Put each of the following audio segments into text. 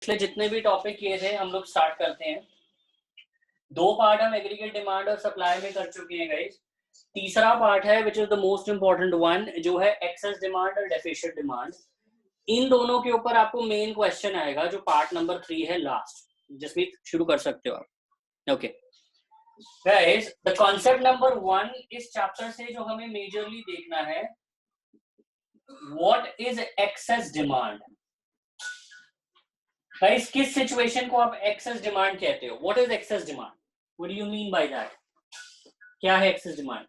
पिछले जितने भी टॉपिक किए थे हम लोग स्टार्ट करते हैं। 2 पार्ट हम एग्रीगेट डिमांड और सप्लाई में कर चुके हैं गाइस। तीसरा पार्ट है which is the most important one, जो है एक्सेस डिमांड और डेफिशिएंट डिमांड। इन दोनों के ऊपर आपको मेन क्वेश्चन आएगा, जो पार्ट नंबर 3 है लास्ट। जसमीत शुरू कर सकते हो आप। Okay guys, the concept number 1 इस चैप्टर से जो हमें मेजरली देखना है, what is excess demand. Guys, किस सिचुएशन को आप एक्सेस डिमांड कहते हो? What is excess demand? What do you mean by that? क्या है एक्सेस डिमांड?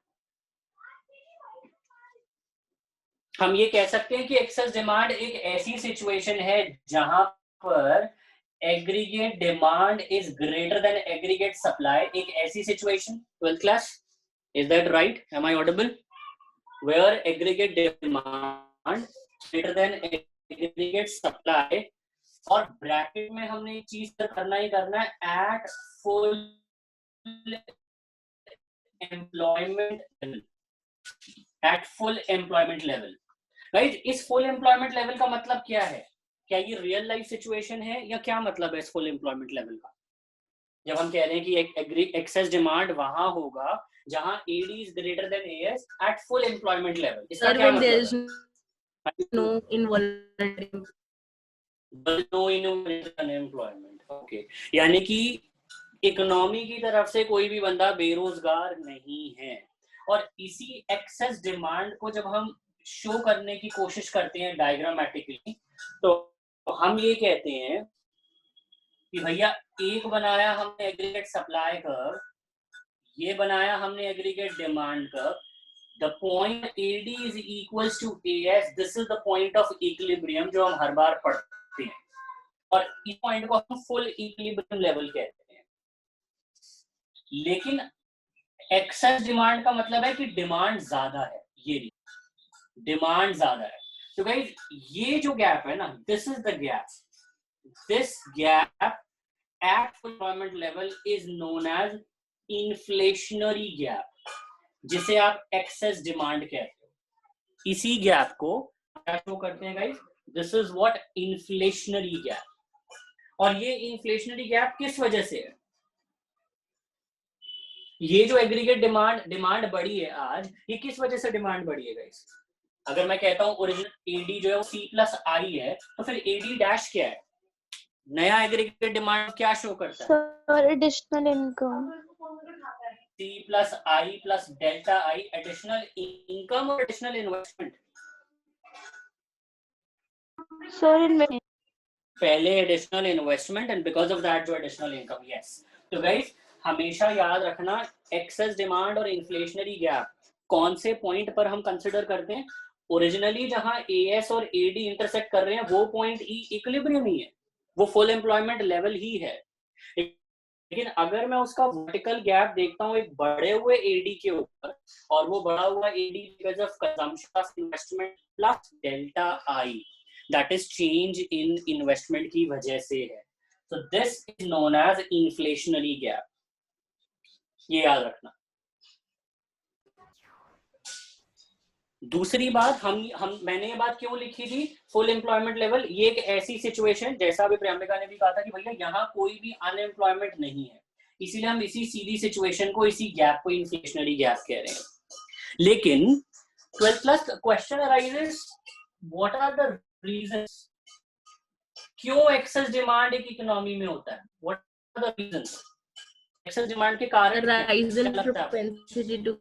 हम ये कह सकते हैं कि एक्सेस डिमांड एक ऐसी सिचुएशन है जहां पर aggregate demand is greater than aggregate supply. एक ऐसी situation, 12th class, is that right? Am I audible? Where aggregate demand greater than aggregate supply, और ब्रैकेट में हमने एक चीज करना ही करना है, at full employment level. At full employment level, right? इस फुल एम्प्लॉयमेंट लेवल का मतलब क्या है? क्या ये रियल लाइफ सिचुएशन है या क्या मतलब है इस फुल एम्प्लॉयमेंट लेवल का? जब हम कह रहे हैं कि एक्सेस डिमांड वहां होगा जहां AD is greater than AS at full employment level, इसका क्या मतलब है? No involuntary unemployment. ओके, यानी कि इकोनॉमी की तरफ से कोई भी बंदा बेरोजगार नहीं है। और इसी एक्सेस डिमांड को जब हम शो करने की कोशिश करते हैं डायग्रामेटिकली, तो हम ये कहते हैं कि भैया एक बनाया हमने एग्रीगेट सप्लाई कर्व, ये बनाया हमने aggregate demand curve. The point AD is equals to AS, this is the point of equilibrium जो हम हर बार पढ़ते हैं, और इस पॉइंट को हम फुल इक्विलिब्रियम लेवल कहते हैं। लेकिन एक्सेस डिमांड का मतलब है कि डिमांड ज्यादा है, ये डिमांड ज्यादा है। तो गाइस, ये जो गैप है ना, this is the gap. This gap at employment level is known as inflationary gap, जिसे आप एक्सेस डिमांड कहते हो। इसी गैप को क्या शो करते हैं guys? This is what inflationary gap. और ये इन्फ्लेशनरी गैप किस वजह से है? ये जो एग्रीगेट डिमांड बढ़ी है आज, ये किस वजह से डिमांड बढ़ी है गाइस? अगर मैं कहता हूं ओरिजिनल एडी जो है वो C+I है, तो फिर एडी डैश क्या है? नया एग्रीगेट डिमांड क्या शो करता है? Sir additional income. C+I plus delta आई, एडिशनल इनकम और एडिशनल इन्वेस्टमेंट। सर पहले additional investment and because of that जो एडिशनल इनकम। यस, तो गाइस हमेशा याद रखना, एक्सेस डिमांड और इन्फ्लेशनरी गैप कौन से पॉइंट पर हम कंसिडर करते हैं? ओरिजिनली जहां एएस और एडी इंटरसेक्ट कर रहे हैं वो पॉइंट इक्विलिब्रियम ही है, वो फुल एम्प्लॉयमेंट लेवल ही है। लेकिन अगर मैं उसका वर्टिकल गैप देखता हूँ एक बढ़े हुए एडी के ऊपर, और वो बढ़ा हुआ AD because of consumption of investment plus delta I, that is change in investment की वजह से है। तो this is known as inflationary gap, ये याद रखना। दूसरी बात, हम मैंने ये बात क्यों लिखी थी? फुल एम्प्लॉयमेंट लेवल ये एक ऐसी सिचुएशन, जैसा अभी प्रियंका ने भी कहा था कि भैया यहाँ कोई भी अनएम्प्लॉयमेंट नहीं है, इसीलिए हम इसी सीधी सिचुएशन को, इसी गैप को इन्फ्लेशनरी गैप कह रहे हैं। लेकिन 12th class question arises, what are the reasons क्यों एक्सेस डिमांड एक इकोनॉमी में होता है? What are the reasons? Excess demand के कारण राइज इन प्रोपेंसिटी टू,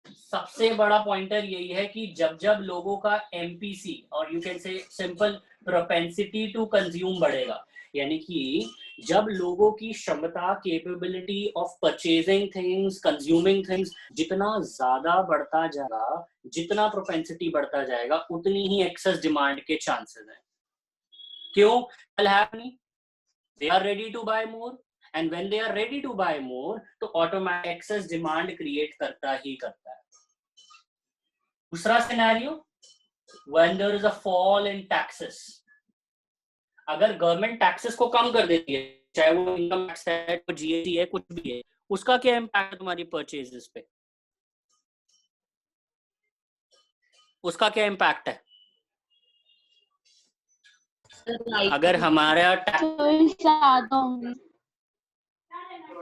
सबसे बड़ा पॉइंटर यही है कि जब जब लोगों का एमपीसी और you can say simple propensity to consume बढ़ेगा, यानी कि जब लोगों की क्षमता, capability of purchasing things, consuming things जितना ज्यादा बढ़ता जाएगा, जितना प्रोपेंसिटी बढ़ता जाएगा, उतनी ही एक्सेस डिमांड के चांसेस हैं। क्यों? They are ready to buy more, and when they are ready to buy more, तो ऑटोमेटिक एक्सेस डिमांड क्रिएट करता ही करता है। दूसरा scenario, when there is a fall in taxes, अगर गवर्नमेंट टैक्सेस को कम कर देती है, चाहे वो इनकम टैक्स है, जीएसटी है, कुछ भी है, उसका क्या इम्पैक्ट है तुम्हारी परचेजेस पे? उसका क्या इम्पैक्ट है? अगर हमारा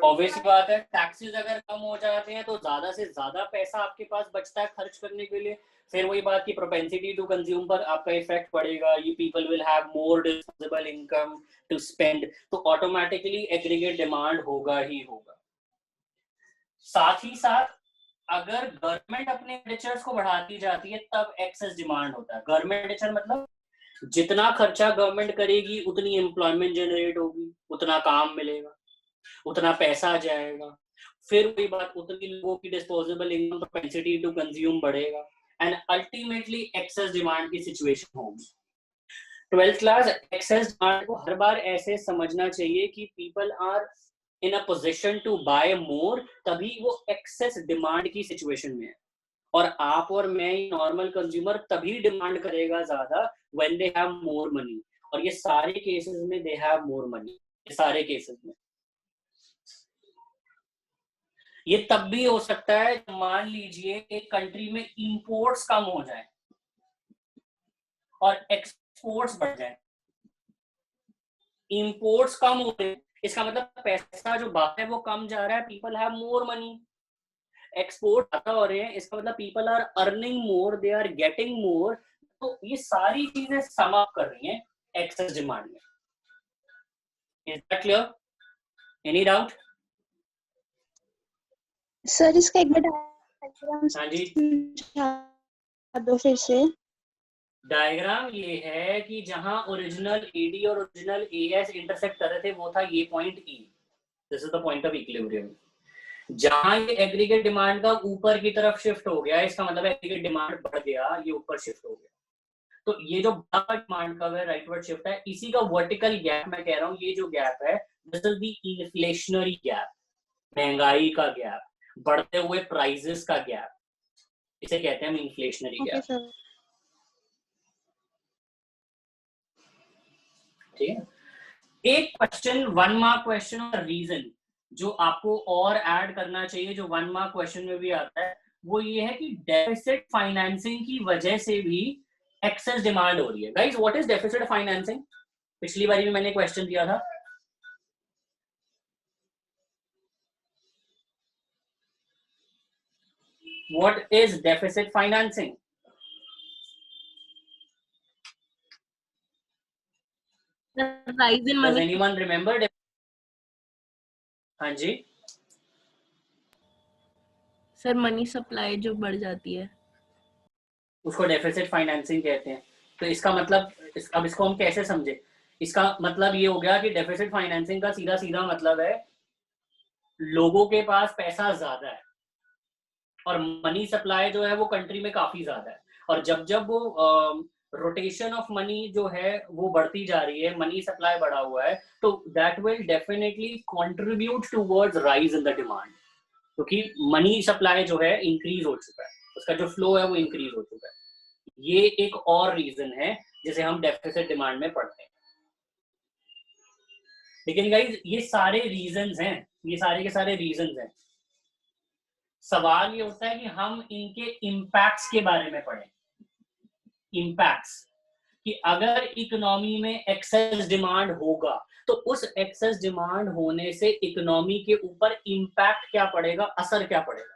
ऑब्वियस बात है, टैक्सेस अगर कम हो जाते हैं तो ज्यादा से ज्यादा पैसा आपके पास बचता है खर्च करने के लिए, फिर वही बात की प्रोपेंसिटी टू कंज्यूम पर आपका इफेक्ट पड़ेगा, ये people will have more disposable income to spend, तो ऑटोमेटिकली एग्रीगेट डिमांड होगा ही होगा। साथ ही साथ अगर गवर्नमेंट अपने एक्सपेंडिचर्स को बढ़ाती जाती है तब एक्सेस डिमांड होता है। गवर्नमेंट एक्सपेंडिचर मतलब जितना खर्चा गवर्नमेंट करेगी उतनी एम्प्लॉयमेंट जनरेट होगी, उतना काम मिलेगा, उतना पैसा जाएगा, फिर वही बात उतनी लोगों की disposable income propensity to consume बढ़ेगा एंड अल्टीमेटली एक्सेस डिमांड की सिचुएशन होगी। 12th क्लास एक्सेस डिमांड को हर बार ऐसे समझना चाहिए कि people are in a position to buy more, तभी वो एक्सेस डिमांड की सिचुएशन में है। और आप और मैं नॉर्मल कंज्यूमर तभी डिमांड करेगा ज्यादा when they have more money, और ये सारे केसेस में दे हैव मोर मनी, ये सारे केसेस में। ये तब भी हो सकता है मान लीजिए एक कंट्री में इंपोर्ट्स कम हो जाए और एक्सपोर्ट्स बढ़ जाए। इंपोर्ट्स कम हो रहे, इसका मतलब पैसा जो बाहर है वो कम जा रहा है, people have more money. Export ज्यादा हो रहे हैं, इसका मतलब people are earning more, they are getting more. तो ये सारी चीजें सम अप कर रही हैं एक्सेस डिमांड में। Is that clear? Any doubt? Sir इसका एक डायग्राम हाँ जी, दो फिर से। डायग्राम ये है कि जहां ओरिजिनल एडी और ओरिजिनल एएस इंटरसेक्ट कर रहे थे वो था ये point E, this is the point of equilibrium. जहां ये एग्रीगेट डिमांड का ऊपर की तरफ शिफ्ट हो गया, इसका मतलब एग्रीगेट डिमांड बढ़ गया, ये ऊपर शिफ्ट हो गया। तो ये जो बड़ा डिमांड का है राइटवर्ड शिफ्ट है, इसी का वर्टिकल गैप मैं कह रहा हूँ, ये जो गैप है this is the inflationary gap, महंगाई का गैप, बढ़ते हुए प्राइसेस का गैप, इसे कहते हैं इन्फ्लेशनरी गैप। ठीक है। एक क्वेश्चन 1 मार्क क्वेश्चन और रीजन जो आपको और ऐड करना चाहिए, जो 1 मार्क क्वेश्चन में भी आता है, वो ये है कि डेफिसिट फाइनेंसिंग की वजह से भी एक्सेस डिमांड हो रही है। Guys what is deficit financing? पिछली बार भी मैंने क्वेश्चन दिया था। What is deficit financing? rise in Does money. anyone remember? हाँ जी सर मनी सप्लाई जो बढ़ जाती है उसको डेफिसिट फाइनेंसिंग कहते हैं। तो इसका मतलब अब इसको हम कैसे समझे? इसका मतलब ये हो गया कि डेफिसिट फाइनेंसिंग का सीधा सीधा मतलब है लोगों के पास पैसा ज्यादा है और मनी सप्लाई जो है वो कंट्री में काफी ज्यादा है, और जब जब वो रोटेशन ऑफ मनी जो है वो बढ़ती जा रही है, मनी सप्लाई बढ़ा हुआ है, तो that will definitely contribute towards rise in the demand, क्योंकि मनी सप्लाई जो है इंक्रीज हो चुका है, उसका जो फ्लो है वो इंक्रीज हो चुका है। ये एक और रीजन है जिसे हम डेफिसिट डिमांड में पढ़ते हैं। लेकिन गाइस ये सारे रीजंस हैं, ये सारे के सारे रीजंस हैं। सवाल ये होता है कि हम इनके इम्पैक्ट्स के बारे में पढ़ें। इम्पैक्ट्स कि अगर इकोनॉमी में एक्सेस डिमांड होगा तो उस एक्सेस डिमांड होने से इकोनॉमी के ऊपर इम्पैक्ट क्या पड़ेगा, असर क्या पड़ेगा।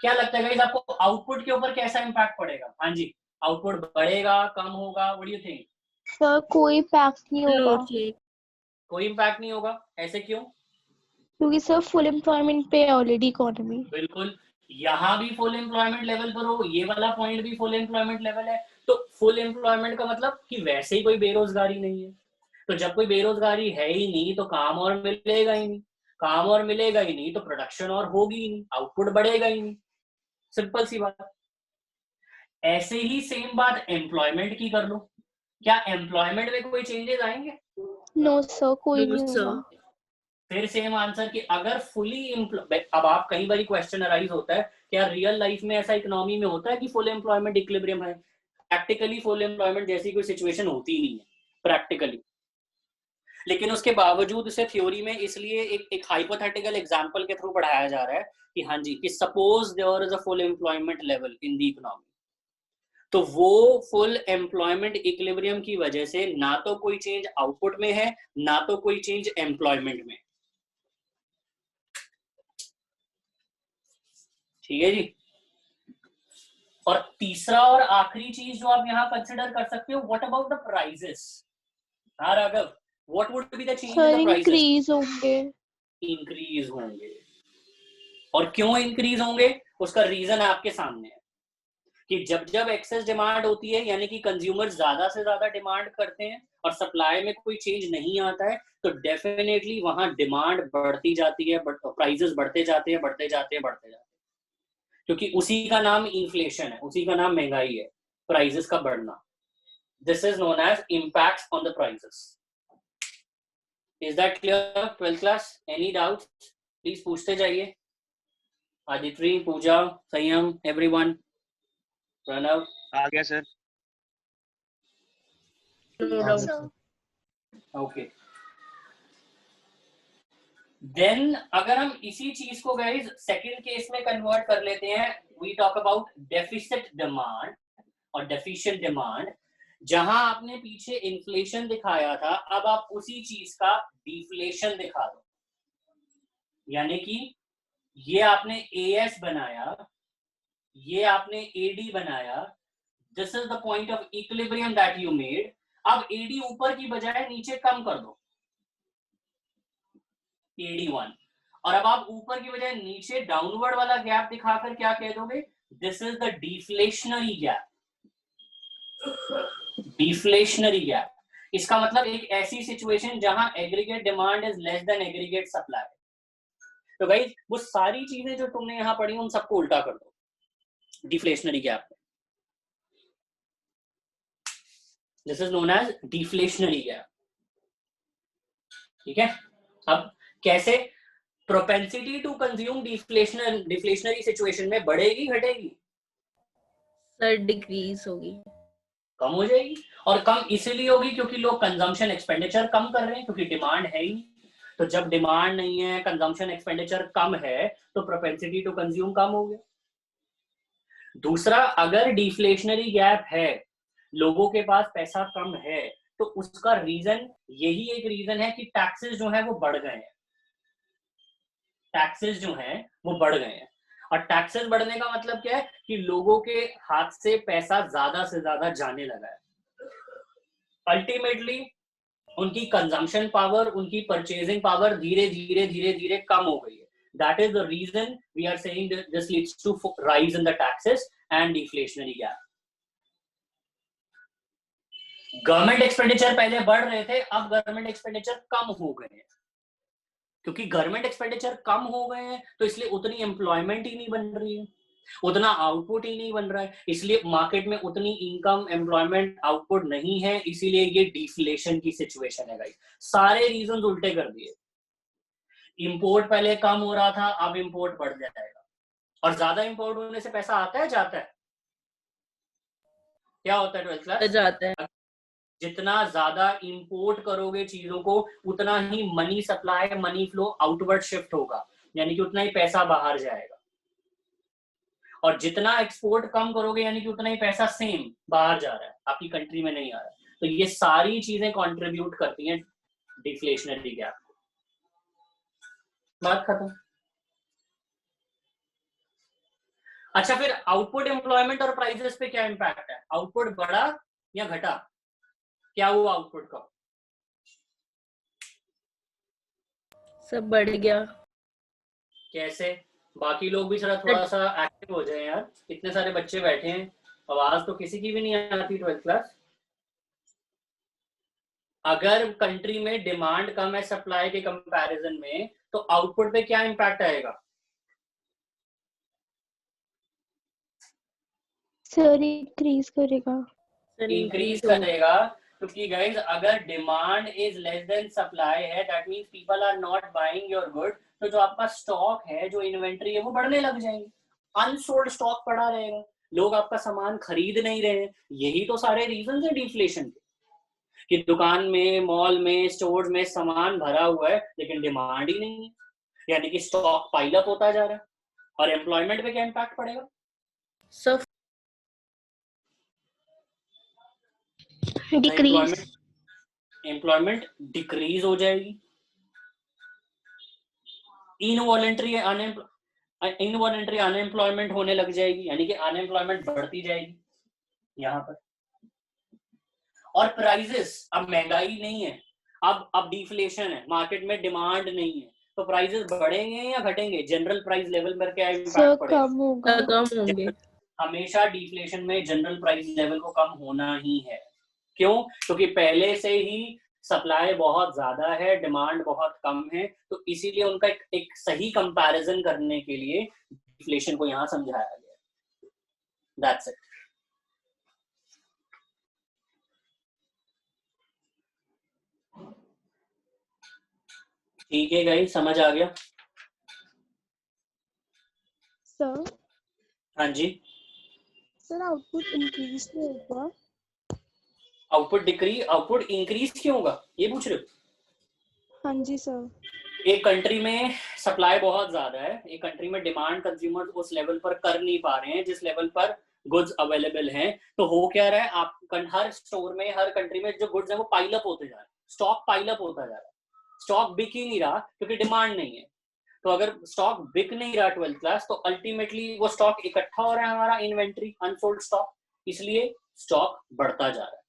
क्या लगता है गाइस आपको आउटपुट के ऊपर कैसा इम्पैक्ट पड़ेगा? हाँ जी, आउटपुट बढ़ेगा, कम होगा, what do you think? Sir कोई इम्पैक्ट नहीं होगा। कोई इम्पैक्ट नहीं होगा, ऐसे क्यों? क्योंकि सर फुल एम्प्लॉयमेंट पे ऑलरेडी इकोनॉमी। बिल्कुल, यहाँ भी फुल एम्प्लॉयमेंट लेवल पर हो, ये वाला पॉइंट भी फुल एम्प्लॉयमेंट लेवल है, तो फुल एम्प्लॉयमेंट का मतलब कि वैसे ही कोई बेरोजगारी नहीं है। तो जब कोई बेरोजगारी है ही नहीं तो काम और मिलेगा ही नहीं, काम और मिलेगा ही नहीं तो प्रोडक्शन और होगी ही नहीं, आउटपुट बढ़ेगा ही नहीं। सिंपल सी बात। ऐसे ही सेम बात एम्प्लॉयमेंट की कर लो, क्या एम्प्लॉयमेंट में कोई चेंजेस आएंगे? नो सर, कोई नहीं होगा। फिर सेम आंसर कि अगर फुली अब आप कई बार क्वेश्चन अराइज होता है क्या रियल लाइफ में ऐसा इकोनॉमी में होता है कि फुल एम्प्लॉयमेंट इक्विलिब्रियम है? प्रैक्टिकली फुल एम्प्लॉयमेंट जैसी कोई सिचुएशन होती नहीं है प्रैक्टिकली, लेकिन उसके बावजूद उसे थ्योरी में इसलिए एक हाइपोथेटिकल एग्जांपल के थ्रू पढ़ाया जा रहा है कि हाँ जी, कि suppose there is a full employment level in the economy, तो वो फुल एम्प्लॉयमेंट इक्विलिब्रियम की वजह से ना तो कोई चेंज आउटपुट में है, ना तो कोई चेंज एम्प्लॉयमेंट में। ठीक है जी। और तीसरा और आखिरी चीज जो आप यहाँ कंसिडर कर सकते हो, व्हाट अबाउट द प्राइजेस? हाँ Raghav, what would be the change in the prices? Increase होंगे। इंक्रीज होंगे। और क्यों इंक्रीज होंगे, उसका रीजन आपके सामने है कि जब जब एक्सेस डिमांड होती है, यानी कि कंज्यूमर ज्यादा से ज्यादा डिमांड करते हैं और सप्लाई में कोई चेंज नहीं आता है, तो डेफिनेटली वहां डिमांड बढ़ती जाती है, बट प्राइसेस बढ़ते जाते हैं, बढ़ते जाते हैं, बढ़ते जाते हैं, क्योंकि उसी का नाम इन्फ्लेशन है, उसी का नाम महंगाई है, प्राइसेस का बढ़ना। This is known as impact on the prices. Is that clear 12th class? Any doubt please पूछते जाइए। आदित्य, पूजा, संयम, एवरीवन, प्रणव। आ गया sir. No doubt. Okay, then अगर हम इसी चीज को गाइस सेकंड केस में कन्वर्ट कर लेते हैं, we talk about deficit demand और डेफिशिएंट डिमांड। जहां आपने पीछे इन्फ्लेशन दिखाया था, अब आप उसी चीज का डिफ्लेशन दिखा दो, यानी कि ये आपने एएस बनाया, ये आपने एडी बनाया, this is the point of equilibrium that you made. अब एडी ऊपर की बजाय नीचे कम कर दो, AD1, और अब आप ऊपर की बजाय नीचे डाउनवर्ड वाला गैप दिखाकर क्या कह दोगे? This is the deflationary gap. Deflationary gap, इसका मतलब एक ऐसी सिचुएशन जहां aggregate demand is less then aggregate supply. तो भाई वो सारी चीजें जो तुमने यहां पढ़ी उन सबको उल्टा कर दो deflationary gap. This is known as deflationary gap. ठीक है, अब कैसे? Propensity to consume deflationary situation में बढ़ेगी घटेगी? सर डिक्रीज होगी। कम हो जाएगी। और कम इसलिए होगी क्योंकि लोग कंजम्पशन एक्सपेंडिचर कम कर रहे हैं, क्योंकि डिमांड है ही नहीं। तो जब डिमांड नहीं है, कंजम्पशन एक्सपेंडिचर कम है, तो प्रोपेंसिटी टू कंज्यूम कम हो गया। दूसरा, अगर डिफ्लेशनरी गैप है, लोगों के पास पैसा कम है, तो उसका रीजन यही एक रीजन है कि टैक्सेस जो है वो बढ़ गए हैं। टैक्सेस जो हैं वो बढ़ गए हैं, और टैक्सेस बढ़ने का मतलब क्या है कि लोगों के हाथ से पैसा ज्यादा से ज्यादा जाने लगा है। अल्टीमेटली उनकी कंजम्पशन पावर, उनकी परचेजिंग पावर धीरे धीरे धीरे धीरे कम हो गई है। That is the reason we are saying this leads to rise in the taxes and deflationary gap. Government expenditure पहले बढ़ रहे थे, अब गवर्नमेंट एक्सपेंडिचर कम हो गए हैं। क्योंकि गवर्नमेंट एक्सपेंडिचर कम हो गए हैं, तो इसलिए उतनी एम्प्लॉयमेंट ही नहीं बन रही है, उतना आउटपुट ही नहीं बन रहा है, इसलिए मार्केट में उतनी इनकम, एम्प्लॉयमेंट, आउटपुट नहीं है, इसीलिए ये डिफ्लेशन की सिचुएशन है गाइस। सारे रीजन उल्टे कर दिए। इंपोर्ट पहले कम हो रहा था, अब इंपोर्ट बढ़ जाएगा, और ज्यादा इंपोर्ट होने से पैसा आता है जाता है? क्या होता है 12th क्लास? जाता है। जितना ज्यादा इंपोर्ट करोगे चीजों को, उतना ही money supply, money flow outward shift होगा, यानी कि उतना ही पैसा बाहर जाएगा। और जितना एक्सपोर्ट कम करोगे, यानी कि उतना ही पैसा सेम बाहर जा रहा है, आपकी कंट्री में नहीं आ रहा है। तो ये सारी चीजें कंट्रीब्यूट करती हैं डिफ्लेशनरी गैप। बात खत्म। अच्छा, फिर आउटपुट, एम्प्लॉयमेंट और प्राइसेस पे क्या इंपैक्ट है? आउटपुट बढ़ा या घटा? क्या हुआ आउटपुट का? सब बढ़ गया। कैसे? बाकी लोग भी थोड़ा सा एक्टिव हो जाए यार, इतने सारे बच्चे बैठे हैं, आवाज तो किसी की भी नहीं आती 12th क्लास। अगर कंट्री में डिमांड कम है सप्लाई के कंपैरिजन में, तो आउटपुट पे क्या इंपैक्ट आएगा? सर इंक्रीज करेगा। इंक्रीज करेगा, क्योंकि गाइस अगर demand is less than supply है, that means people are not buying your good, तो जो आपका स्टॉक है, जो इन्वेंट्री है, वो बढ़ने लग जाएंगे, अनसोल्ड स्टॉक पड़ा रहेगा, लोग आपका सामान खरीद नहीं रहे हैं। यही तो सारे रीजन है डिफ्लेशन के, कि दुकान में, मॉल में, स्टोर में सामान भरा हुआ है लेकिन डिमांड ही नहीं है, यानी कि स्टॉक पाइल अप होता जा रहा है। और एम्प्लॉयमेंट पे क्या इंपैक्ट पड़ेगा? सब डिक्रीज। एम्प्लॉयमेंट डिक्रीज हो जाएगी। इनवॉलेंट्री अनएम्प्लॉयमेंट होने लग जाएगी, यानी कि अनएम्प्लॉयमेंट बढ़ती जाएगी यहाँ पर। और प्राइजेस, अब महंगाई नहीं है, अब डिफ्लेशन है, मार्केट में डिमांड नहीं है, तो प्राइजेस बढ़ेंगे या घटेंगे? जनरल प्राइस लेवल पर क्या इम्पैक्ट पड़ेगा? कम होगा। कम होंगे। हमेशा डिफ्लेशन में जनरल प्राइस लेवल को कम होना ही है। क्यों? क्योंकि पहले से ही सप्लाई बहुत ज्यादा है, डिमांड बहुत कम है, तो इसीलिए उनका एक सही कंपैरिजन करने के लिए डिफ्लेशन को यहाँ समझाया गया। That's it. ठीक है गाइस, समझ आ गया? सर हाँ जी। सर आउटपुट इंक्रीज नहीं होगा? आउटपुट इंक्रीज क्यों होगा, ये पूछ रहे हो? हाँ जी सर। एक कंट्री में सप्लाई बहुत ज्यादा है, एक कंट्री में डिमांड कंज्यूमर उस लेवल पर कर नहीं पा रहे हैं जिस लेवल पर गुड्स अवेलेबल हैं, तो हो क्या रहा है, आप हर स्टोर में, हर कंट्री में जो गुड्स है वो पाइल अप होते जा रहे हैं, स्टॉक पाइल अप होता जा रहा है, स्टॉक बिक ही नहीं रहा क्योंकि डिमांड नहीं है। तो अगर स्टॉक बिक नहीं रहा 12th क्लास, तो अल्टीमेटली वो स्टॉक इकट्ठा हो रहा है, हमारा इन्वेंट्री, अनसोल्ड स्टॉक, इसलिए स्टॉक बढ़ता जा रहा है।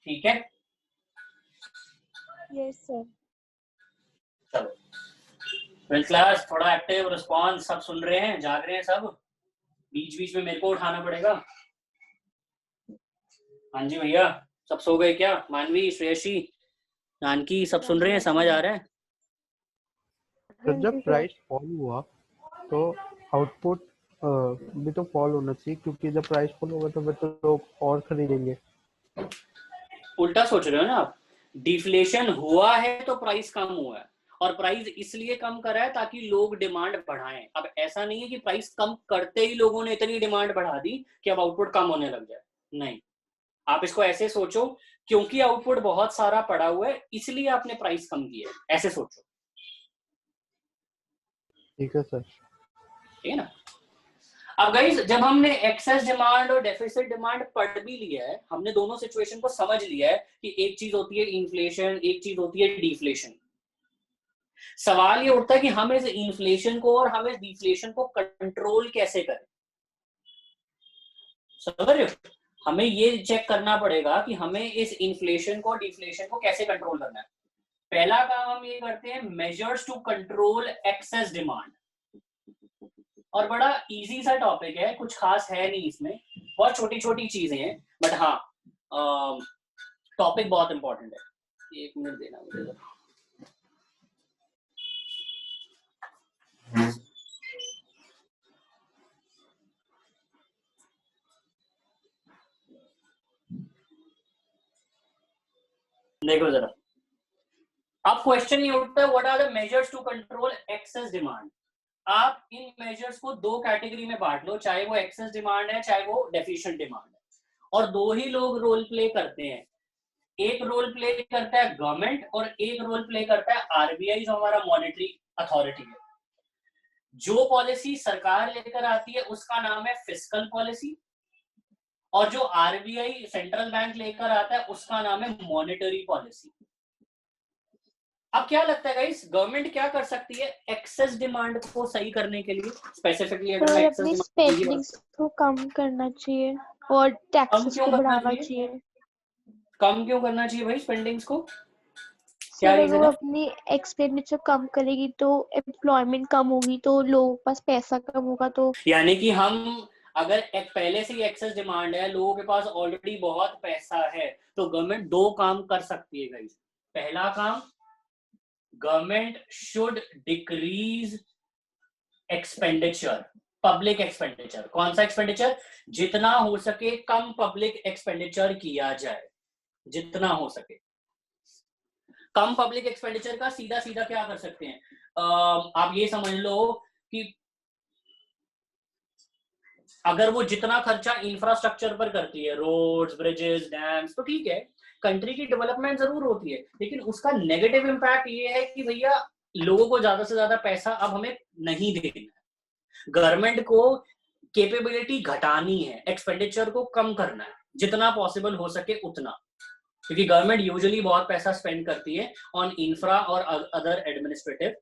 ठीक है? Yes sir. चलो 12th क्लास, थोड़ा एक्टिव रिस्पॉन्स, सब सुन रहे हैं, जाग रहे हैं सब? बीच बीच में मेरे को उठाना पड़ेगा। हाँ जी भैया, सब सो गए क्या? मानवी, श्रेयसी, नानकी, सब सुन रहे हैं, समझ आ रहा है? तो जब प्राइस फॉल हुआ तो आउटपुट भी तो फॉल होना चाहिए, क्योंकि जब प्राइस फॉल होगा तो फिर तो लोग और खरीदेंगे। उल्टा सोच रहे हो ना आप। डिफ्लेशन हुआ है तो प्राइस कम हुआ है, और प्राइस इसलिए कम करा है ताकि लोग डिमांड बढ़ाएं। अब ऐसा नहीं है कि प्राइस कम करते ही लोगों ने इतनी डिमांड बढ़ा दी कि अब आउटपुट कम होने लग जाए, नहीं। आप इसको ऐसे सोचो, क्योंकि आउटपुट बहुत सारा पड़ा हुआ है इसलिए आपने प्राइस कम किया है, ऐसे सोचो। ठीक है सर। ठीक है ना? अब गाइस, जब हमने एक्सेस डिमांड और डेफिसिट डिमांड पढ़ भी लिया है, हमने दोनों सिचुएशन को समझ लिया है कि एक चीज होती है इन्फ्लेशन, एक चीज होती है डिफ्लेशन। सवाल ये उठता है कि हम इस इन्फ्लेशन को और हम इस डिफ्लेशन को कंट्रोल कैसे करें। समझ रहे हो? हमें ये चेक करना पड़ेगा कि हमें इस इन्फ्लेशन को, डिफ्लेशन को कैसे कंट्रोल करना है। पहला काम हम ये करते हैं, measures to control excess demand. और बड़ा इजी सा टॉपिक है, कुछ खास है नहीं इसमें, बहुत छोटी छोटी चीजें हैं, बट हाँ टॉपिक बहुत इंपॉर्टेंट है। एक मिनट देना मुझे। देखो जरा, अब क्वेश्चन ये उठता है, what are the measures to control excess demand. आप इन मेजर्स को दो कैटेगरी में बांट लो, चाहे वो एक्सेस डिमांड है चाहे वो डेफिशिएंट डिमांड है, और दो ही लोग रोल प्ले करते हैं। एक रोल प्ले करता है गवर्नमेंट और एक रोल प्ले करता है आरबीआई, जो हमारा मॉनेटरी अथॉरिटी है। जो पॉलिसी सरकार लेकर आती है उसका नाम है फिस्कल पॉलिसी, और जो आरबीआई सेंट्रल बैंक लेकर आता है उसका नाम है मॉनेटरी पॉलिसी। अब क्या लगता है गाइस, गवर्नमेंट क्या कर सकती है एक्सेस डिमांड को सही करने के लिए? स्पेसिफिकली अगर मैं अपनी स्पेंडिंग्स को कम करना चाहिए और टैक्सेस को बढ़ाना चाहिए। कम क्यों करना चाहिए भाई स्पेंडिंग्स को? क्या रीजन है? अपनी एक्सपेंडिचर कम करेगी तो एम्प्लॉयमेंट कम होगी, तो लोगों के पास पैसा कम होगा, तो यानी कि हम अगर एक पहले से ही एक्सेस डिमांड है, लोगों के पास ऑलरेडी बहुत पैसा है, तो गवर्नमेंट दो काम कर सकती है गाइस। पहला काम, government should decrease expenditure, public expenditure. कौन सा एक्सपेंडिचर? जितना हो सके कम पब्लिक एक्सपेंडिचर किया जाए, जितना हो सके कम पब्लिक एक्सपेंडिचर का सीधा सीधा क्या कर सकते हैं, आप ये समझ लो कि अगर वो जितना खर्चा इंफ्रास्ट्रक्चर पर करती है, रोड्स, ब्रिजेस, डैम्स, तो ठीक है, कंट्री की डेवलपमेंट जरूर होती है, लेकिन उसका नेगेटिव इंपैक्ट ये है कि भैया लोगों को ज्यादा से ज्यादा पैसा अब हमें नहीं देना है। गवर्नमेंट को कैपेबिलिटी घटानी है, एक्सपेंडिचर को कम करना है, जितना पॉसिबल हो सके उतना, क्योंकि गवर्नमेंट यूजुअली बहुत पैसा स्पेंड करती है ऑन इंफ्रा और अदर एडमिनिस्ट्रेटिव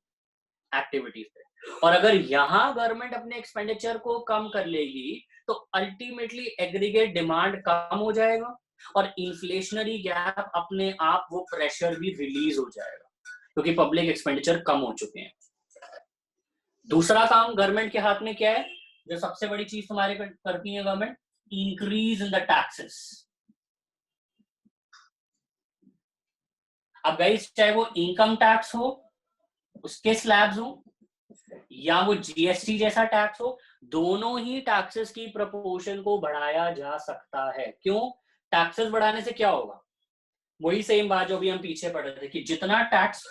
एक्टिविटीज पे। और अगर यहाँ गवर्नमेंट अपने एक्सपेंडिचर को कम कर लेगी तो अल्टीमेटली एग्रीगेट डिमांड कम हो जाएगा और इन्फ्लेशनरी गैप अपने आप वो प्रेशर भी रिलीज हो जाएगा, क्योंकि पब्लिक एक्सपेंडिचर कम हो चुके हैं। दूसरा काम गवर्नमेंट के हाथ में क्या है, जो सबसे बड़ी चीज तुम्हारे करती है government, increase in the taxes. अब गाइस चाहे वो इनकम टैक्स हो, उसके स्लैब्स हो, या वो जीएसटी जैसा टैक्स हो, दोनों ही टैक्सेस की प्रपोर्शन को बढ़ाया जा सकता है। क्यों? टैक्सेस बढ़ाने से क्या होगा? वही सेम बात जो भी हम पीछे पढ़ रहे थे कि जितना टैक्स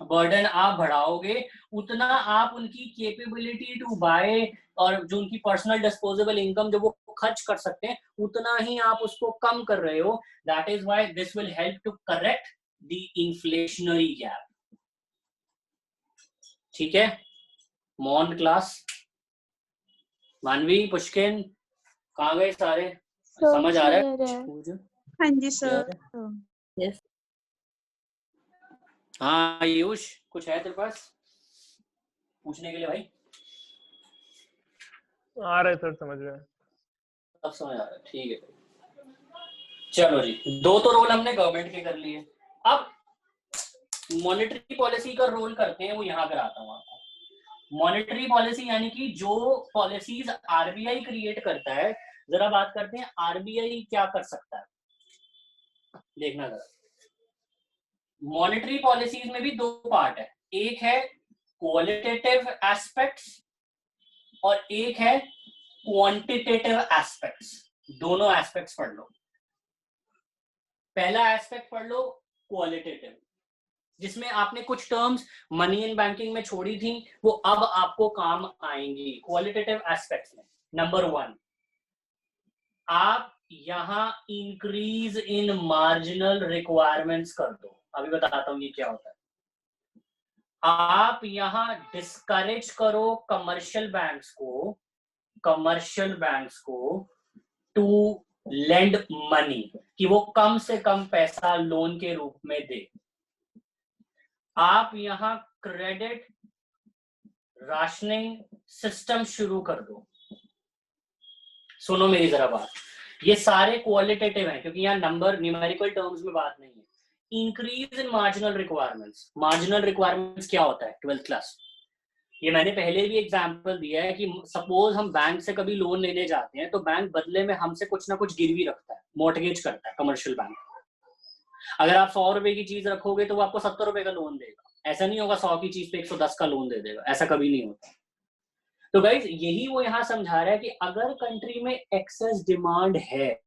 बर्डन आप बढ़ाओगे उतना आप उनकी कैपेबिलिटी टू बाय और जो उनकी पर्सनल डिस्पोजेबल इनकम जो वो खर्च कर सकते हैं उतना ही आप उसको कम कर रहे हो। That is why this will help to correct the inflationary gap. ठीक है, मॉन क्लास, मानवी, पुष्किन, कहाँ गए सारे? समझ आ रहा है? हाँ जी सर। यस। हाँ आयुष, कुछ है तेरे पास पूछने के लिए? भाई आ रहे सर, समझ रहे हैं, अब समझ आ रहा है। ठीक है, चलो जी, दो तो रोल हमने गवर्नमेंट के कर लिए। अब मॉनेटरी पॉलिसी का रोल करते हैं, वो यहाँ कराता हूँ आपको। मॉनेटरी पॉलिसी यानी कि जो पॉलिसीज आरबीआई क्रिएट करता है। जरा बात करते हैं आरबीआई क्या कर सकता है, देखना जरा। मॉनेटरी पॉलिसीज में भी दो पार्ट है, एक है क्वालिटेटिव एस्पेक्ट्स और एक है क्वांटिटेटिव एस्पेक्ट्स। दोनों एस्पेक्ट्स पढ़ लो। पहला एस्पेक्ट पढ़ लो क्वालिटेटिव, जिसमें आपने कुछ टर्म्स मनी इन बैंकिंग में छोड़ी थी, वो अब आपको काम आएंगी क्वालिटेटिव एस्पेक्ट्स में। नंबर 1, आप यहां इंक्रीज इन मार्जिनल रिक्वायरमेंट्स कर दो। अभी बताता हूं ये क्या होता है। आप यहां डिस्करेज करो कमर्शियल बैंक्स को टू लेंड मनी, कि वो कम से कम पैसा लोन के रूप में दे। आप यहां क्रेडिट राशनिंग सिस्टम शुरू कर दो। सुनो मेरी जरा बात, ये सारे क्वालिटेटिव हैं क्योंकि यहाँ नंबर न्यूमेरिकल टर्म्स में बात नहीं है। Increase in marginal requirements. Marginal requirements क्या होता है? 12th class. ये मैंने पहले भी एग्जांपल दिया है कि सपोज हम बैंक से कभी लोन लेने जाते हैं तो बैंक बदले में हमसे कुछ ना कुछ गिरवी रखता है, मॉर्टगेज करता है कमर्शियल बैंक। अगर आप 100 रुपए की चीज रखोगे तो वो आपको 70 रुपए का लोन देगा। ऐसा नहीं होगा 100 की चीज पे 110 का लोन दे देगा, ऐसा कभी नहीं होता। तो गाइस यही वो यहाँ समझा रहा है कि अगर कंट्री में एक्सेस डिमांड है,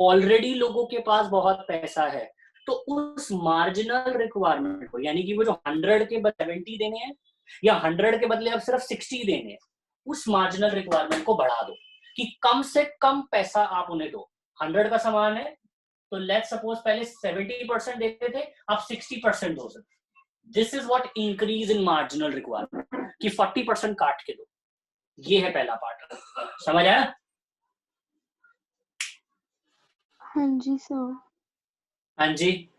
ऑलरेडी लोगों के पास बहुत पैसा है, तो उस मार्जिनल रिक्वायरमेंट को, यानी कि वो जो 100 के बदले 70 देने हैं या 100 के बदले अब सिर्फ 60 देने हैं, उस मार्जिनल रिक्वायरमेंट को बढ़ा दो कि कम से कम पैसा आप उन्हें दो। 100 का सामान है तो लेट्स सपोज पहले 70% देते थे, अब 60% दो सकते। This is what increase in marginal requirement, कि 40% काट के दो। ये है पहला पार्ट, समझ आया? हाँ जी सर। हाँ जी,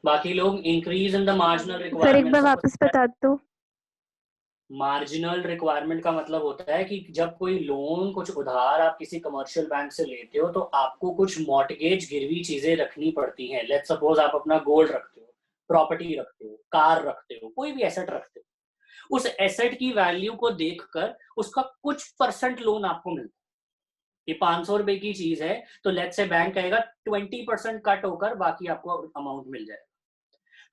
बाकी लोग increase in the marginal sir requirement. एक बार वापस बता दो। मार्जिनल रिक्वायरमेंट का मतलब होता है कि जब कोई लोन, कुछ उधार आप किसी कमर्शियल बैंक से लेते हो तो आपको कुछ मॉर्टगेज गिरवी चीजें रखनी पड़ती हैं। लेट्स सपोज आप अपना गोल्ड रखते हो, प्रॉपर्टी रखते हो, कार रखते हो, कोई भी एसेट रखते हो। उस एसेट की वैल्यू को देखकर उसका कुछ परसेंट लोन आपको मिलता है। ये 500 रुपए की चीज है तो लेट्स से बैंक कहेगा 20% कट होकर बाकी आपको अमाउंट मिल जाएगा।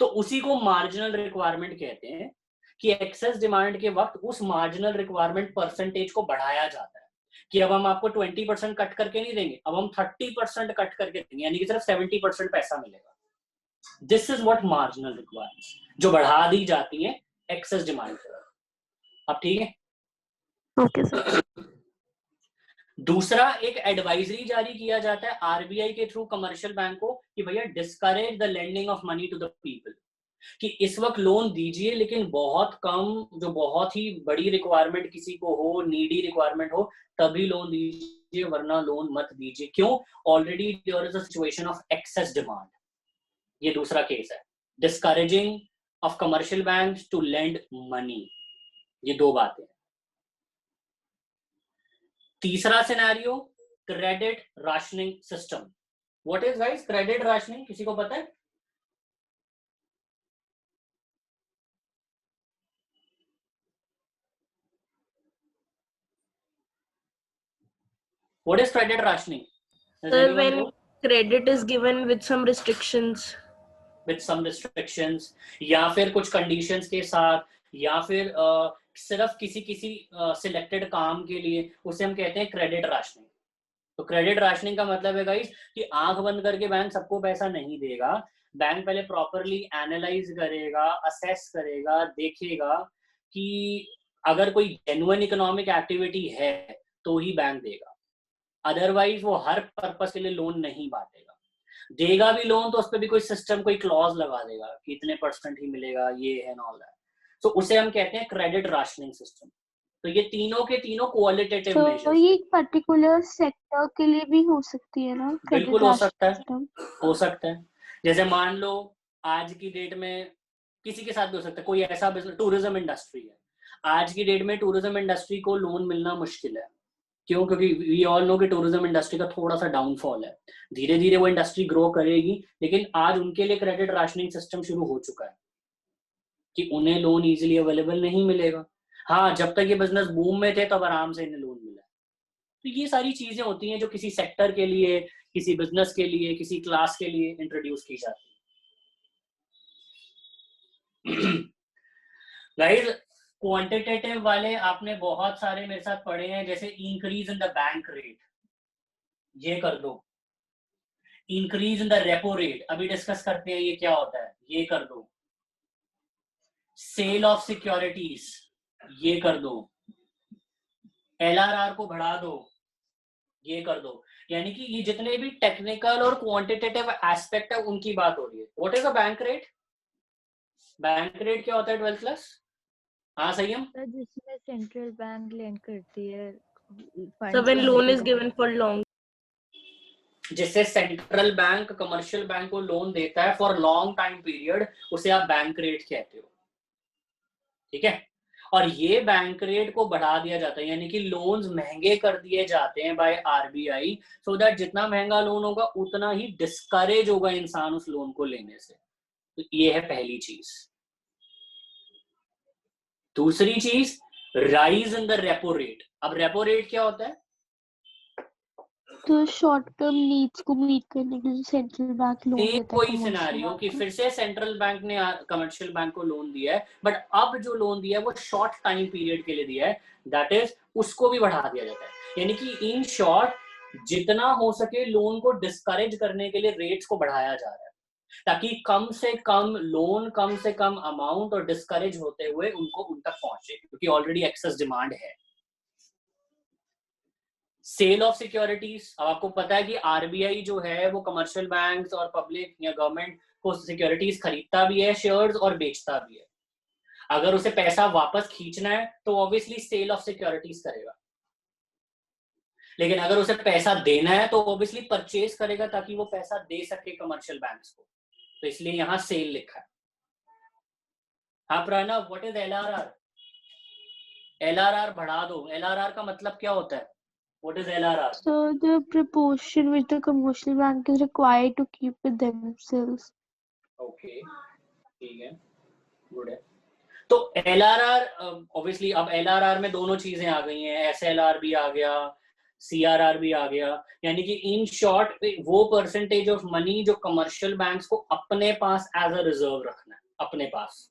तो उसी को मार्जिनल रिक्वायरमेंट कहते हैं कि एक्सेस डिमांड के वक्त उस मार्जिनल रिक्वायरमेंट परसेंटेज को बढ़ाया जाता है कि अब हम आपको 20% कट करके नहीं देंगे, अब हम 30% कट करके देंगे, यानी कि सिर्फ 70% पैसा मिलेगा। This is what marginal requirements, जो बढ़ा दी जाती है एक्सेस डिमांड के वक्त। अब ठीक है? Okay sir. दूसरा, एक एडवाइजरी जारी किया जाता है आरबीआई के थ्रू कमर्शियल बैंक को कि भैया discourage the lending of money to the people. कि इस वक्त लोन दीजिए, लेकिन बहुत कम, जो बहुत ही बड़ी रिक्वायरमेंट किसी को हो, नीडी रिक्वायरमेंट हो, तभी लोन दीजिए, वरना लोन मत दीजिए। क्यों? Already there is a situation of excess demand. ये दूसरा केस है, discouraging of commercial banks to lend money. ये दो बातें। तीसरा scenario, credit rationing system. What is guys credit rationing? किसी को पता है? What is credit rationing? Does Sir, anyone when know? credit is given with some restrictions. With some restrictions, या फिर कुछ conditions के साथ, या फिर सिर्फ किसी किसी सिलेक्टेड काम के लिए, उसे हम कहते हैं क्रेडिट राशनिंग। तो क्रेडिट राशनिंग का मतलब है गाइस कि आंख बंद करके बैंक सबको पैसा नहीं देगा। बैंक पहले प्रॉपरली एनालाइज करेगा, असेस करेगा, देखेगा कि अगर कोई जेन्युइन इकोनॉमिक एक्टिविटी है तो ही बैंक देगा, अदरवाइज वो हर पर्पस के लिए लोन नहीं बांटेगा। देगा भी लोन तो उस पर भी कोई सिस्टम, कोई क्लॉज लगा देगा कि इतने % ही मिलेगा, ये है ना ऑल दैट। तो उसे हम कहते हैं क्रेडिट राशनिंग सिस्टम। तो ये तीनों के तीनों क्वालिटेटिव मेजर्स। तो ये एक पर्टिकुलर सेक्टर के लिए भी हो सकती है ना? बिल्कुल हो सकता है, हो सकता है। जैसे मान लो आज की डेट में किसी के साथ भी हो सकता है, कोई ऐसा बिजनेस, टूरिज्म इंडस्ट्री है, आज की डेट में टूरिज्म इंडस्ट्री को लोन मिलना मुश्किल है। क्यों? क्योंकि वी ऑल नो कि टूरिज्म इंडस्ट्री का थोड़ा सा डाउनफॉल है। धीरे धीरे वो इंडस्ट्री ग्रो करेगी, लेकिन आज उनके लिए क्रेडिट राशनिंग सिस्टम शुरू हो चुका है कि उन्हें लोन इजीली अवेलेबल नहीं मिलेगा। हाँ, जब तक ये बिजनेस बूम में थे तब आराम से इन्हें लोन मिला। तो ये सारी चीजें होती हैं जो किसी सेक्टर के लिए, किसी बिजनेस के लिए, किसी क्लास के लिए इंट्रोड्यूस की जाती है। गाइस, क्वांटिटेटिव वाले आपने बहुत सारे मेरे साथ पढ़े हैं, जैसे increase in the bank rate, ये कर दो। Increase in the repo rate, अभी डिस्कस करते हैं ये क्या होता है, ये कर दो। सेल ऑफ सिक्योरिटीज, ये कर दो। LRR को बढ़ा दो, ये कर दो। यानी कि ये जितने भी टेक्निकल और क्वांटिटेटिव एस्पेक्ट है उनकी बात हो रही है। What is a bank rate? Bank rate क्या होता है 12th क्लास? हाँ संयम? जिसमें सेंट्रल बैंक लेंड करती है। So when loan is given for long. जिससे सेंट्रल बैंक कमर्शियल बैंक को लोन देता है फॉर लॉन्ग टाइम पीरियड, उसे आप बैंक रेट कहते हो। ठीक है? और ये बैंक रेट को बढ़ा दिया जाता है, यानी कि लोन्स महंगे कर दिए जाते हैं बाय RBI, सो दैट जितना महंगा लोन होगा उतना ही डिस्करेज होगा इंसान उस लोन को लेने से। तो ये है पहली चीज। दूसरी चीज, rise in the repo rate. अब रेपो रेट क्या होता है? तो शॉर्ट टर्म नीड्स को मीट करने के लिए सेंट्रल बैंक लोन देता है। कोई सिनेरियो कि फिर से सेंट्रल बैंक ने कमर्शियल बैंक को लोन दिया है, बट अब जो लोन दिया है वो शॉर्ट टाइम पीरियड के लिए दिया है, दैट इज उसको भी बढ़ा दिया जाता है। यानी कि इन शॉर्ट जितना हो सके लोन को डिस्करेज करने के लिए रेट्स को बढ़ाया जा रहा है, ताकि कम से कम लोन, कम से कम अमाउंट और डिस्करेज होते हुए उनको उन तक पहुंचे, क्योंकि ऑलरेडी एक्सेस डिमांड है। सेल ऑफ सिक्योरिटीज, अब आपको पता है कि RBI जो है वो कमर्शियल बैंक्स और पब्लिक या गवर्नमेंट को सिक्योरिटीज खरीदता भी है, शेयर्स, और बेचता भी है। अगर उसे पैसा वापस खींचना है तो ऑब्वियसली सेल ऑफ सिक्योरिटीज करेगा, लेकिन अगर उसे पैसा देना है तो ऑब्वियसली परचेज करेगा ताकि वो पैसा दे सके कमर्शियल बैंक्स को। तो इसलिए यहां सेल लिखा है। हाँ Pranav, what is LRR? LRR बढ़ा दो। LRR का मतलब क्या होता है? What is LRR? So the proportion which the commercial bank is required to keep with themselves. Okay, ठीक है, गुड है। तो LRR ऑब्वियसली, अब LRR में दोनों चीजें आ गई हैं, SLR भी आ गया, CRR भी आ गया। यानी कि इन शॉर्ट वो परसेंटेज ऑफ मनी जो कमर्शियल बैंक्स को अपने पास एज अ रिजर्व रखना है अपने पास।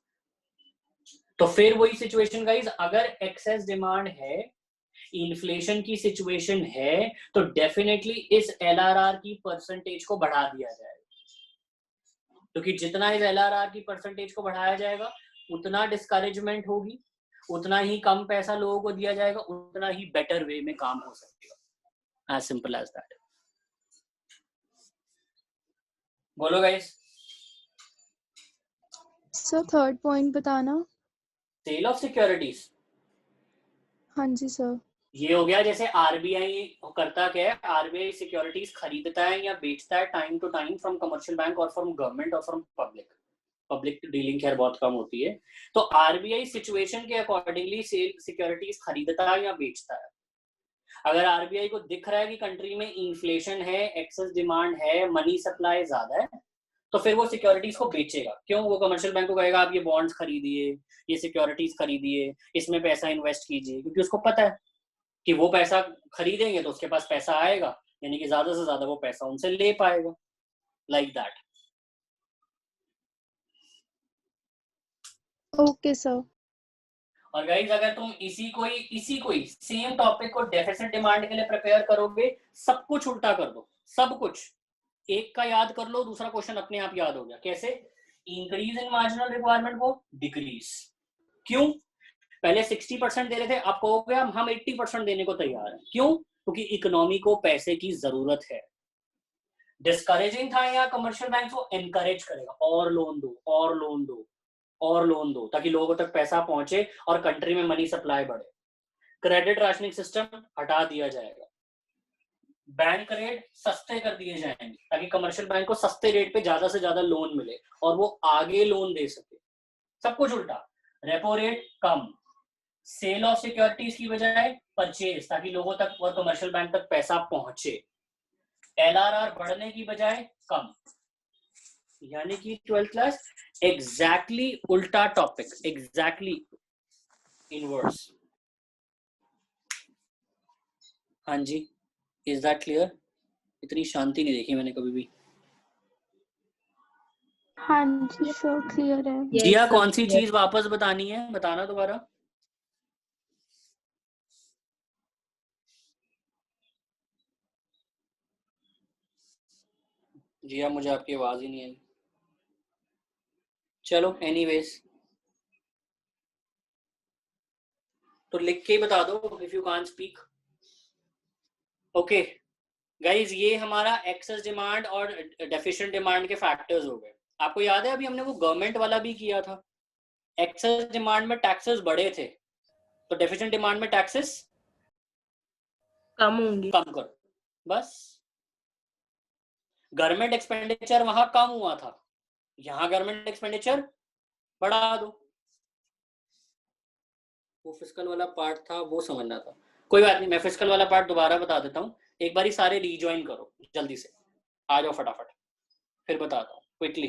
तो फिर वही सिचुएशन गाइस, अगर एक्सेस डिमांड है, इन्फ्लेशन की सिचुएशन है, तो डेफिनेटली इस LRR की परसेंटेज को बढ़ा दिया जाएगा, क्योंकि जितना इस LRR की परसेंटेज को बढ़ाया जाएगा उतना डिस्करेजमेंट होगी, उतना ही कम पैसा लोगों को दिया जाएगा, उतना ही बेटर वे में काम हो सकेगा। As simple as that. बोलो गाइस। सर थर्ड पॉइंट बताना। Sale of securities. हाँ जी सर। ये हो गया जैसे आरबीआई करता क्या है, आरबीआई सिक्योरिटीज खरीदता है या बेचता है time to time from commercial bank और फ्रॉम गवर्नमेंट और फ्रॉम पब्लिक। पब्लिक डीलिंग खैर बहुत कम होती है। तो आरबीआई सिचुएशन के अकॉर्डिंगली सेल सिक्योरिटीज खरीदता है या बेचता है। अगर आरबीआई को दिख रहा है कि कंट्री में इन्फ्लेशन है, एक्सेस डिमांड है, मनी सप्लाई ज्यादा है, तो फिर वो सिक्योरिटीज को बेचेगा। क्यों? वो कमर्शियल बैंक को कहेगा आप ये बॉन्ड्स खरीदिए, ये सिक्योरिटीज खरीदिए, इसमें पैसा इन्वेस्ट कीजिए, क्योंकि उसको पता है कि वो पैसा खरीदेंगे तो उसके पास पैसा आएगा, यानी कि ज्यादा से ज्यादा वो पैसा उनसे ले पाएगा। Like that. Okay sir. और गाइस अगर तुम इसी को ही सेम टॉपिक को डेफिसिट डिमांड के लिए प्रिपेयर करोगे, सब कुछ उल्टा कर दो, सब कुछ एक का याद कर लो, दूसरा क्वेश्चन अपने आप याद हो गया। कैसे? इंक्रीज इन मार्जिनल रिक्वायरमेंट को डिक्रीज। क्यों? पहले 60% दे रहे थे, आप कहोगे हम 80% देने को तैयार हैं। क्यों? क्योंकि इकोनॉमी को पैसे की जरूरत है। डिस्करेजिंग था या कमर्शियल बैंक को एनकरेज करेगा, और लोन दो, और लोन दो, और लोन दो, ताकि लोगों तक पैसा पहुंचे और कंट्री में मनी सप्लाई बढ़े। क्रेडिट राशनिंग सिस्टम हटा दिया जाएगा, बैंक रेट सस्ते कर दिए जाएंगे ताकि कमर्शियल बैंक को सस्ते रेट पे ज्यादा से ज्यादा लोन मिले और वो आगे लोन दे सके। सब कुछ उल्टा। रेपो रेट कम, सेल ऑफ सिक्योरिटीज की बजाय परचेज, ताकि लोगों तक और कमर्शियल बैंक तक पैसा पहुंचे। एलआरआर बढ़ने की बजाय कम, यानी कि 12th क्लास एग्जैक्टली उल्टा टॉपिक, एग्जैक्टली इनवर्स। हाँ जी, इज दैट क्लियर? इतनी शांति नहीं देखी मैंने कभी भी। हाँ जी सर क्लियर है। जिया कौन सी चीज वापस बतानी है, बताना दोबारा। जिया मुझे आपकी आवाज ही नहीं आई। चलो एनीवेज, तो लिख के ही बता दो if you can't speak. Okay guys, ये हमारा एक्सेस डिमांड और डेफिशिएंट डिमांड के फैक्टर्स हो गए। आपको याद है अभी हमने वो गवर्नमेंट वाला भी किया था। एक्सेस डिमांड में टैक्सेस बढ़े थे, तो डेफिशिएंट डिमांड में टैक्सेस कम होंगे, कम करो बस। गवर्नमेंट एक्सपेंडिचर वहां कम हुआ था, यहां गवर्नमेंट एक्सपेंडिचर बढ़ा दो। वो फिस्कल वाला पार्ट था, वो समझना था। कोई बात नहीं, मैं फिस्कल वाला पार्ट दोबारा बता देता हूँ। एक बार ही सारे रीजॉइन करो जल्दी से, आ जाओ फटाफट, फिर बताता हूँ क्विकली।